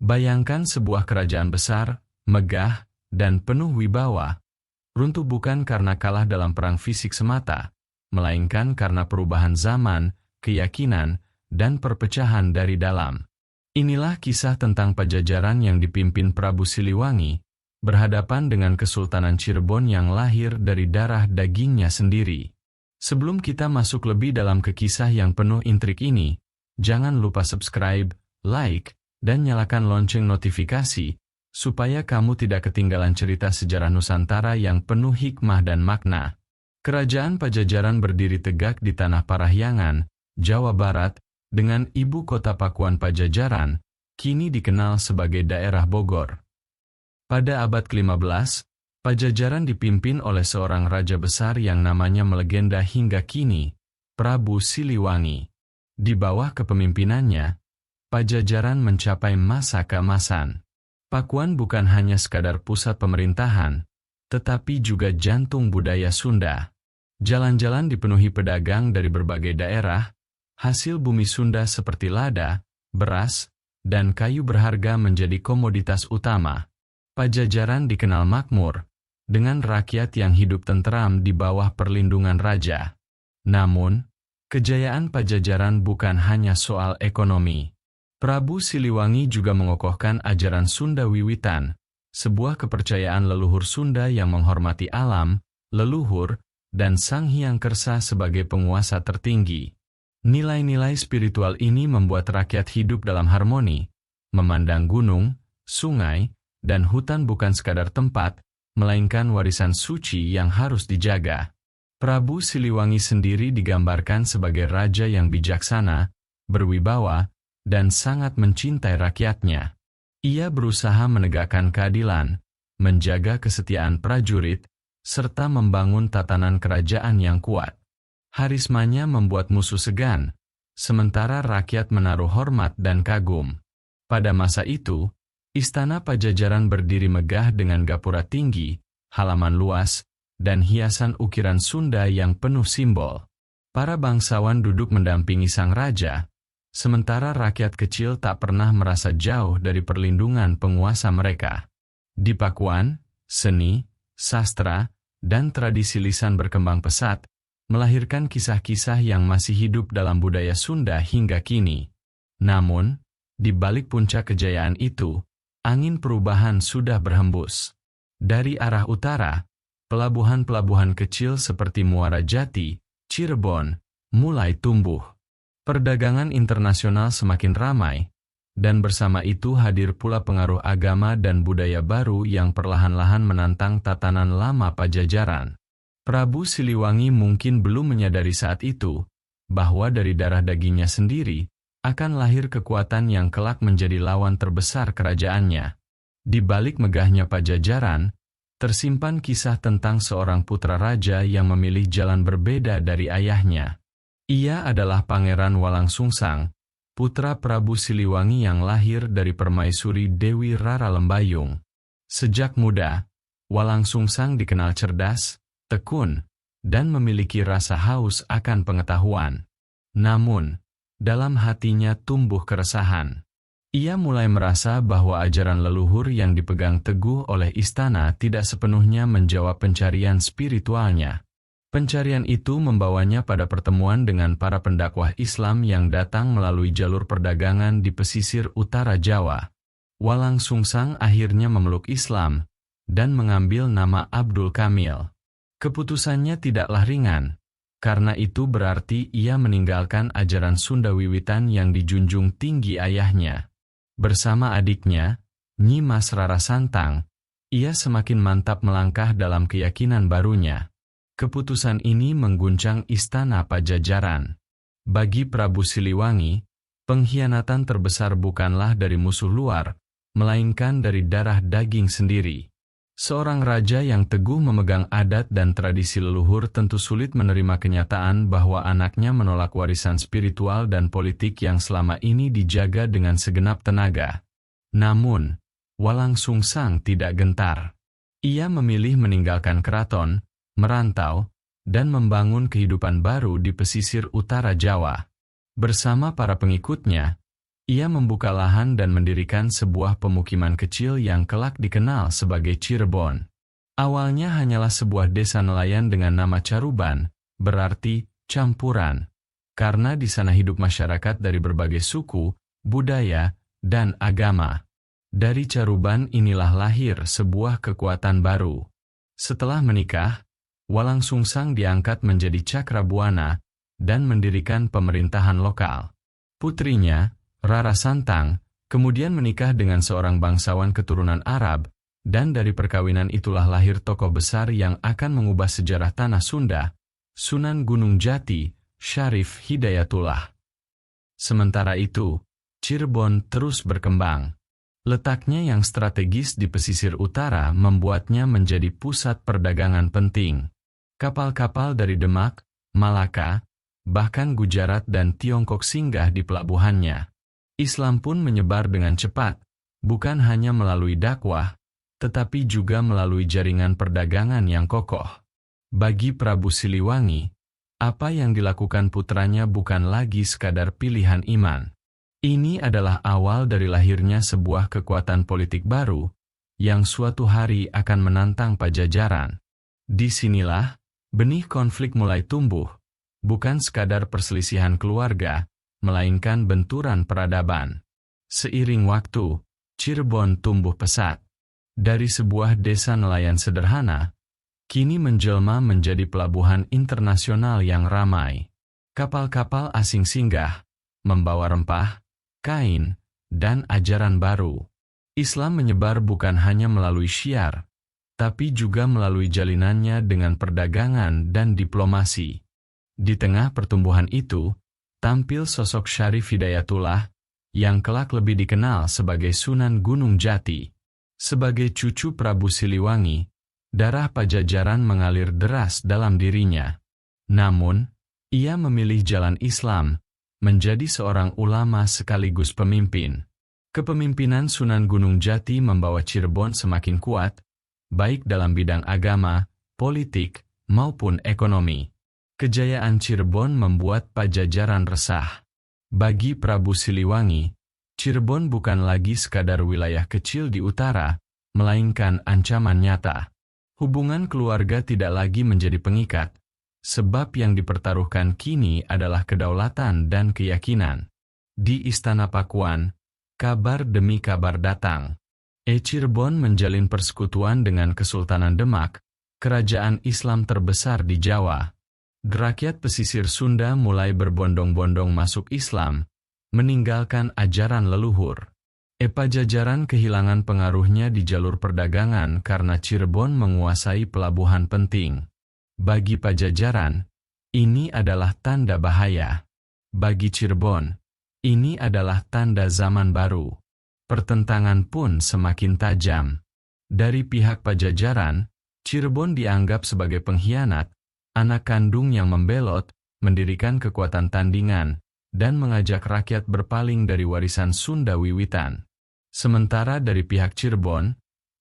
Bayangkan sebuah kerajaan besar, megah, dan penuh wibawa, runtuh bukan karena kalah dalam perang fisik semata, melainkan karena perubahan zaman, keyakinan, dan perpecahan dari dalam. Inilah kisah tentang Pajajaran yang dipimpin Prabu Siliwangi, berhadapan dengan Kesultanan Cirebon yang lahir dari darah dagingnya sendiri. Sebelum kita masuk lebih dalam ke kisah yang penuh intrik ini, jangan lupa subscribe, like, dan nyalakan lonceng notifikasi, supaya kamu tidak ketinggalan cerita sejarah Nusantara yang penuh hikmah dan makna. Kerajaan Pajajaran berdiri tegak di tanah Parahyangan, Jawa Barat, dengan ibu kota Pakuan Pajajaran, kini dikenal sebagai daerah Bogor. Pada abad ke-15, Pajajaran dipimpin oleh seorang raja besar yang namanya melegenda hingga kini, Prabu Siliwangi. Di bawah kepemimpinannya, Pajajaran mencapai masa keemasan. Pakuan bukan hanya sekadar pusat pemerintahan, tetapi juga jantung budaya Sunda. Jalan-jalan dipenuhi pedagang dari berbagai daerah, hasil bumi Sunda seperti lada, beras, dan kayu berharga menjadi komoditas utama. Pajajaran dikenal makmur, dengan rakyat yang hidup tenteram di bawah perlindungan raja. Namun, kejayaan Pajajaran bukan hanya soal ekonomi. Prabu Siliwangi juga mengokohkan ajaran Sunda Wiwitan, sebuah kepercayaan leluhur Sunda yang menghormati alam, leluhur, dan Sang Hyang Kersa sebagai penguasa tertinggi. Nilai-nilai spiritual ini membuat rakyat hidup dalam harmoni, memandang gunung, sungai, dan hutan bukan sekadar tempat, melainkan warisan suci yang harus dijaga. Prabu Siliwangi sendiri digambarkan sebagai raja yang bijaksana, berwibawa, dan sangat mencintai rakyatnya. Ia berusaha menegakkan keadilan, menjaga kesetiaan prajurit, serta membangun tatanan kerajaan yang kuat. Harismanya membuat musuh segan, sementara rakyat menaruh hormat dan kagum. Pada masa itu, Istana Pajajaran berdiri megah dengan gapura tinggi, halaman luas, dan hiasan ukiran Sunda yang penuh simbol. Para bangsawan duduk mendampingi sang raja, sementara rakyat kecil tak pernah merasa jauh dari perlindungan penguasa mereka. Di Pakuan, seni, sastra, dan tradisi lisan berkembang pesat, melahirkan kisah-kisah yang masih hidup dalam budaya Sunda hingga kini. Namun, di balik puncak kejayaan itu, angin perubahan sudah berhembus. Dari arah utara, pelabuhan-pelabuhan kecil seperti Muara Jati, Cirebon, mulai tumbuh. Perdagangan internasional semakin ramai, dan bersama itu hadir pula pengaruh agama dan budaya baru yang perlahan-lahan menantang tatanan lama Pajajaran. Prabu Siliwangi mungkin belum menyadari saat itu, bahwa dari darah dagingnya sendiri, akan lahir kekuatan yang kelak menjadi lawan terbesar kerajaannya. Di balik megahnya Pajajaran, tersimpan kisah tentang seorang putra raja yang memilih jalan berbeda dari ayahnya. Ia adalah Pangeran Walangsungsang, putra Prabu Siliwangi yang lahir dari permaisuri Dewi Rara Lembayung. Sejak muda, Walangsungsang dikenal cerdas, tekun, dan memiliki rasa haus akan pengetahuan. Namun, dalam hatinya tumbuh keresahan. Ia mulai merasa bahwa ajaran leluhur yang dipegang teguh oleh istana tidak sepenuhnya menjawab pencarian spiritualnya. Pencarian itu membawanya pada pertemuan dengan para pendakwah Islam yang datang melalui jalur perdagangan di pesisir utara Jawa. Walangsungsang akhirnya memeluk Islam, dan mengambil nama Abdul Kamil. Keputusannya tidaklah ringan, karena itu berarti ia meninggalkan ajaran Sunda Wiwitan yang dijunjung tinggi ayahnya. Bersama adiknya, Nyi Mas Rara Santang, ia semakin mantap melangkah dalam keyakinan barunya. Keputusan ini mengguncang istana Pajajaran. Bagi Prabu Siliwangi, pengkhianatan terbesar bukanlah dari musuh luar, melainkan dari darah daging sendiri. Seorang raja yang teguh memegang adat dan tradisi leluhur tentu sulit menerima kenyataan bahwa anaknya menolak warisan spiritual dan politik yang selama ini dijaga dengan segenap tenaga. Namun, Walangsungsang tidak gentar. Ia memilih meninggalkan keraton, merantau, dan membangun kehidupan baru di pesisir utara Jawa. Bersama para pengikutnya, Ia membuka lahan dan mendirikan sebuah pemukiman kecil yang kelak dikenal sebagai Cirebon. Awalnya hanyalah sebuah desa nelayan dengan nama Caruban, berarti campuran, karena di sana hidup masyarakat dari berbagai suku, budaya, dan agama. Dari Caruban inilah lahir sebuah kekuatan baru. Setelah menikah, Walang Sungsang diangkat menjadi Cakrabuana dan mendirikan pemerintahan lokal. Putrinya, Rara Santang, kemudian menikah dengan seorang bangsawan keturunan Arab, dan dari perkawinan itulah lahir tokoh besar yang akan mengubah sejarah tanah Sunda, Sunan Gunung Jati, Syarif Hidayatullah. Sementara itu, Cirebon terus berkembang. Letaknya yang strategis di pesisir utara membuatnya menjadi pusat perdagangan penting. Kapal-kapal dari Demak, Malaka, bahkan Gujarat dan Tiongkok singgah di pelabuhannya. Islam pun menyebar dengan cepat, bukan hanya melalui dakwah, tetapi juga melalui jaringan perdagangan yang kokoh. Bagi Prabu Siliwangi, apa yang dilakukan putranya bukan lagi sekadar pilihan iman. Ini adalah awal dari lahirnya sebuah kekuatan politik baru, yang suatu hari akan menantang Pajajaran. Disinilah, benih konflik mulai tumbuh, bukan sekadar perselisihan keluarga, melainkan benturan peradaban. Seiring waktu, Cirebon tumbuh pesat. Dari sebuah desa nelayan sederhana, kini menjelma menjadi pelabuhan internasional yang ramai. Kapal-kapal asing singgah, membawa rempah, kain, dan ajaran baru. Islam menyebar bukan hanya melalui syiar, tapi juga melalui jalinannya dengan perdagangan dan diplomasi. Di tengah pertumbuhan itu, tampil sosok Syarif Hidayatullah, yang kelak lebih dikenal sebagai Sunan Gunung Jati. Sebagai cucu Prabu Siliwangi, darah Pajajaran mengalir deras dalam dirinya. Namun, ia memilih jalan Islam, menjadi seorang ulama sekaligus pemimpin. Kepemimpinan Sunan Gunung Jati membawa Cirebon semakin kuat, baik dalam bidang agama, politik, maupun ekonomi. Kejayaan Cirebon membuat Pajajaran resah. Bagi Prabu Siliwangi, Cirebon bukan lagi sekadar wilayah kecil di utara, melainkan ancaman nyata. Hubungan keluarga tidak lagi menjadi pengikat, sebab yang dipertaruhkan kini adalah kedaulatan dan keyakinan. Di Istana Pakuan, kabar demi kabar datang. Cirebon menjalin persekutuan dengan Kesultanan Demak, kerajaan Islam terbesar di Jawa. Rakyat pesisir Sunda mulai berbondong-bondong masuk Islam, meninggalkan ajaran leluhur. Pajajaran kehilangan pengaruhnya di jalur perdagangan karena Cirebon menguasai pelabuhan penting. Bagi Pajajaran, ini adalah tanda bahaya. Bagi Cirebon, ini adalah tanda zaman baru. Pertentangan pun semakin tajam. Dari pihak Pajajaran, Cirebon dianggap sebagai pengkhianat, anak kandung yang membelot, mendirikan kekuatan tandingan, dan mengajak rakyat berpaling dari warisan Sunda wiwitan. Sementara dari pihak Cirebon,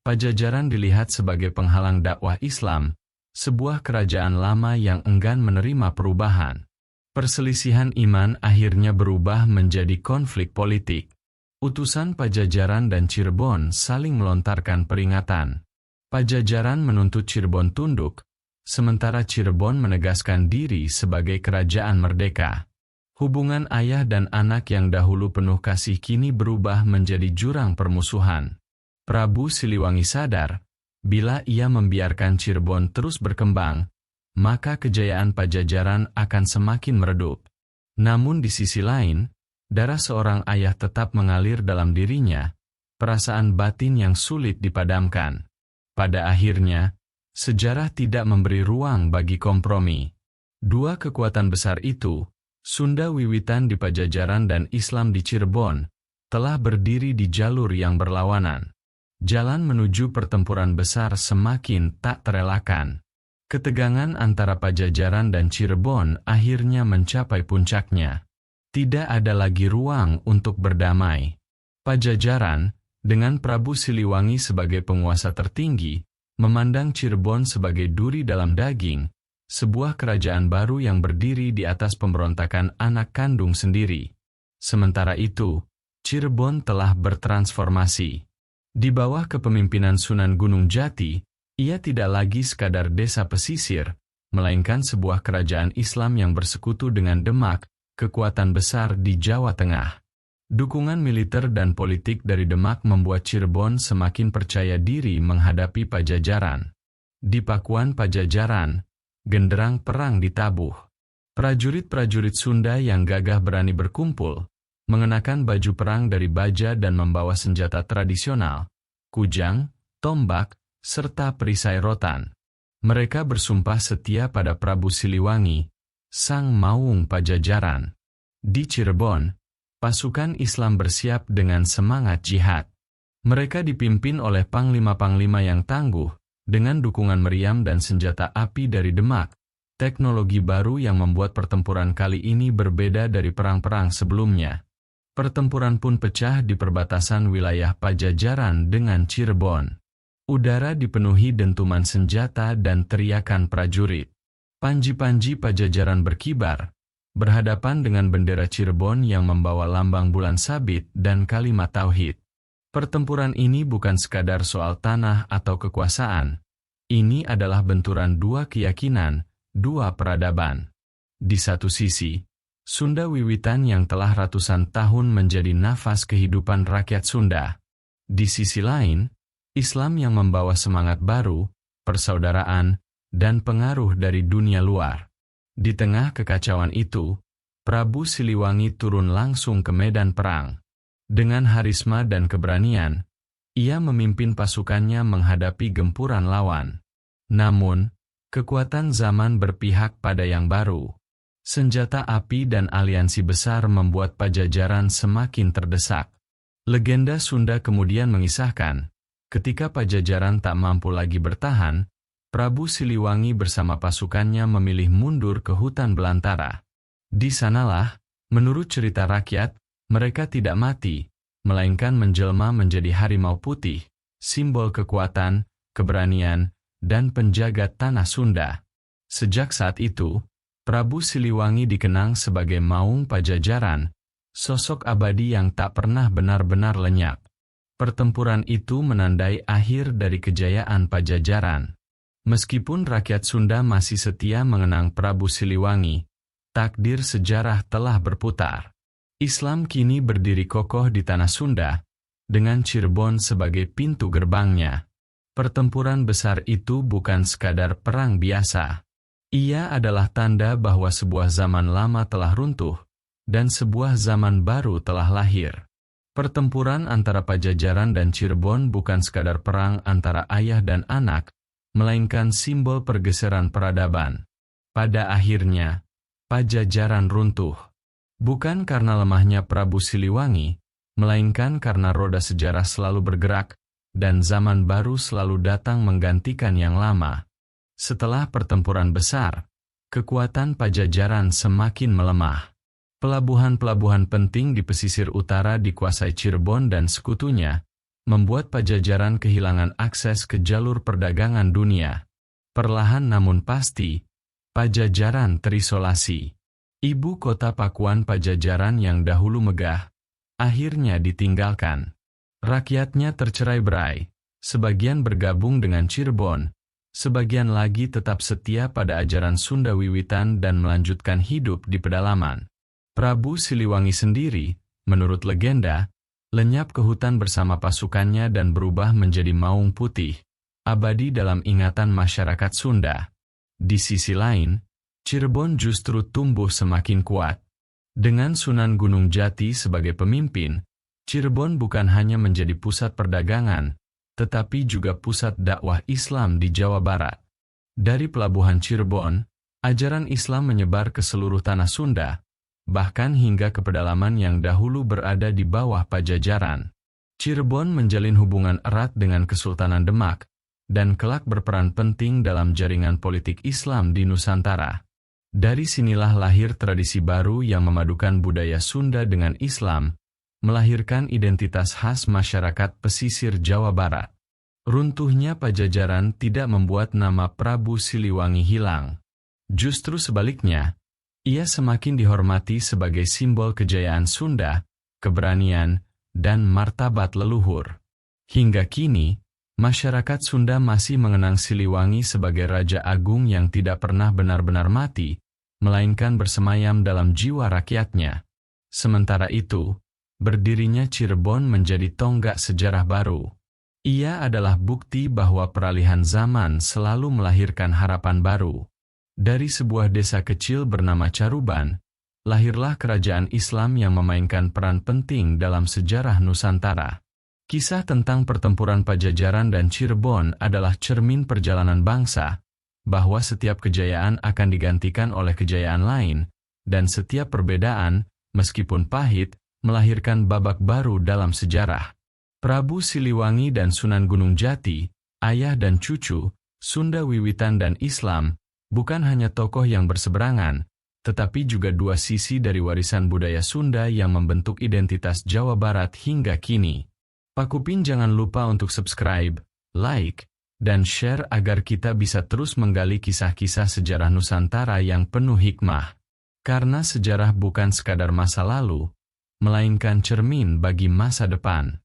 Pajajaran dilihat sebagai penghalang dakwah Islam, sebuah kerajaan lama yang enggan menerima perubahan. Perselisihan iman akhirnya berubah menjadi konflik politik. Utusan Pajajaran dan Cirebon saling melontarkan peringatan. Pajajaran menuntut Cirebon tunduk, sementara Cirebon menegaskan diri sebagai kerajaan merdeka. Hubungan ayah dan anak yang dahulu penuh kasih kini berubah menjadi jurang permusuhan. Prabu Siliwangi sadar, bila ia membiarkan Cirebon terus berkembang, maka kejayaan Pajajaran akan semakin meredup. Namun di sisi lain, darah seorang ayah tetap mengalir dalam dirinya, perasaan batin yang sulit dipadamkan. Pada akhirnya, sejarah tidak memberi ruang bagi kompromi. Dua kekuatan besar itu, Sunda wiwitan di Pajajaran dan Islam di Cirebon, telah berdiri di jalur yang berlawanan. Jalan menuju pertempuran besar semakin tak terelakkan. Ketegangan antara Pajajaran dan Cirebon akhirnya mencapai puncaknya. Tidak ada lagi ruang untuk berdamai. Pajajaran, dengan Prabu Siliwangi sebagai penguasa tertinggi, memandang Cirebon sebagai duri dalam daging, sebuah kerajaan baru yang berdiri di atas pemberontakan anak kandung sendiri. Sementara itu, Cirebon telah bertransformasi. Di bawah kepemimpinan Sunan Gunung Jati, ia tidak lagi sekadar desa pesisir, melainkan sebuah kerajaan Islam yang bersekutu dengan Demak, kekuatan besar di Jawa Tengah. Dukungan militer dan politik dari Demak membuat Cirebon semakin percaya diri menghadapi Pajajaran. Di Pakuan Pajajaran, genderang perang ditabuh. Prajurit-prajurit Sunda yang gagah berani berkumpul, mengenakan baju perang dari baja dan membawa senjata tradisional, kujang, tombak, serta perisai rotan. Mereka bersumpah setia pada Prabu Siliwangi, sang maung Pajajaran. Di Cirebon, pasukan Islam bersiap dengan semangat jihad. Mereka dipimpin oleh panglima-panglima yang tangguh, dengan dukungan meriam dan senjata api dari Demak, teknologi baru yang membuat pertempuran kali ini berbeda dari perang-perang sebelumnya. Pertempuran pun pecah di perbatasan wilayah Pajajaran dengan Cirebon. Udara dipenuhi dentuman senjata dan teriakan prajurit. Panji-panji Pajajaran berkibar, berhadapan dengan bendera Cirebon yang membawa lambang bulan sabit dan kalimat tauhid. Pertempuran ini bukan sekadar soal tanah atau kekuasaan. Ini adalah benturan dua keyakinan, dua peradaban. Di satu sisi, Sunda Wiwitan yang telah ratusan tahun menjadi nafas kehidupan rakyat Sunda. Di sisi lain, Islam yang membawa semangat baru, persaudaraan, dan pengaruh dari dunia luar. Di tengah kekacauan itu, Prabu Siliwangi turun langsung ke medan perang. Dengan harisma dan keberanian, ia memimpin pasukannya menghadapi gempuran lawan. Namun, kekuatan zaman berpihak pada yang baru. Senjata api dan aliansi besar membuat Pajajaran semakin terdesak. Legenda Sunda kemudian mengisahkan, ketika Pajajaran tak mampu lagi bertahan, Prabu Siliwangi bersama pasukannya memilih mundur ke hutan belantara. Di sanalah, menurut cerita rakyat, mereka tidak mati, melainkan menjelma menjadi harimau putih, simbol kekuatan, keberanian, dan penjaga tanah Sunda. Sejak saat itu, Prabu Siliwangi dikenang sebagai maung Pajajaran, sosok abadi yang tak pernah benar-benar lenyap. Pertempuran itu menandai akhir dari kejayaan Pajajaran. Meskipun rakyat Sunda masih setia mengenang Prabu Siliwangi, takdir sejarah telah berputar. Islam kini berdiri kokoh di tanah Sunda, dengan Cirebon sebagai pintu gerbangnya. Pertempuran besar itu bukan sekadar perang biasa. Ia adalah tanda bahwa sebuah zaman lama telah runtuh, dan sebuah zaman baru telah lahir. Pertempuran antara Pajajaran dan Cirebon bukan sekadar perang antara ayah dan anak, melainkan simbol pergeseran peradaban. Pada akhirnya, Pajajaran runtuh. Bukan karena lemahnya Prabu Siliwangi, melainkan karena roda sejarah selalu bergerak, dan zaman baru selalu datang menggantikan yang lama. Setelah pertempuran besar, kekuatan Pajajaran semakin melemah. Pelabuhan-pelabuhan penting di pesisir utara dikuasai Cirebon dan sekutunya, membuat Pajajaran kehilangan akses ke jalur perdagangan dunia. Perlahan namun pasti, Pajajaran terisolasi. Ibu kota Pakuan Pajajaran yang dahulu megah, akhirnya ditinggalkan. Rakyatnya tercerai-berai, sebagian bergabung dengan Cirebon, sebagian lagi tetap setia pada ajaran Sunda Wiwitan dan melanjutkan hidup di pedalaman. Prabu Siliwangi sendiri, menurut legenda, lenyap ke hutan bersama pasukannya dan berubah menjadi maung putih, abadi dalam ingatan masyarakat Sunda. Di sisi lain, Cirebon justru tumbuh semakin kuat. Dengan Sunan Gunung Jati sebagai pemimpin, Cirebon bukan hanya menjadi pusat perdagangan, tetapi juga pusat dakwah Islam di Jawa Barat. Dari pelabuhan Cirebon, ajaran Islam menyebar ke seluruh tanah Sunda, bahkan hingga ke pedalaman yang dahulu berada di bawah Pajajaran. Cirebon menjalin hubungan erat dengan Kesultanan Demak, dan kelak berperan penting dalam jaringan politik Islam di Nusantara. Dari sinilah lahir tradisi baru yang memadukan budaya Sunda dengan Islam, melahirkan identitas khas masyarakat pesisir Jawa Barat. Runtuhnya Pajajaran tidak membuat nama Prabu Siliwangi hilang. Justru sebaliknya, ia semakin dihormati sebagai simbol kejayaan Sunda, keberanian, dan martabat leluhur. Hingga kini, masyarakat Sunda masih mengenang Siliwangi sebagai Raja Agung yang tidak pernah benar-benar mati, melainkan bersemayam dalam jiwa rakyatnya. Sementara itu, berdirinya Cirebon menjadi tonggak sejarah baru. Ia adalah bukti bahwa peralihan zaman selalu melahirkan harapan baru. Dari sebuah desa kecil bernama Caruban, lahirlah kerajaan Islam yang memainkan peran penting dalam sejarah Nusantara. Kisah tentang pertempuran Pajajaran dan Cirebon adalah cermin perjalanan bangsa, bahwa setiap kejayaan akan digantikan oleh kejayaan lain, dan setiap perbedaan, meskipun pahit, melahirkan babak baru dalam sejarah. Prabu Siliwangi dan Sunan Gunung Jati, ayah dan cucu, Sunda Wiwitan dan Islam, bukan hanya tokoh yang berseberangan, tetapi juga dua sisi dari warisan budaya Sunda yang membentuk identitas Jawa Barat hingga kini. Pak Upin jangan lupa untuk subscribe, like, dan share agar kita bisa terus menggali kisah-kisah sejarah Nusantara yang penuh hikmah. Karena sejarah bukan sekadar masa lalu, melainkan cermin bagi masa depan.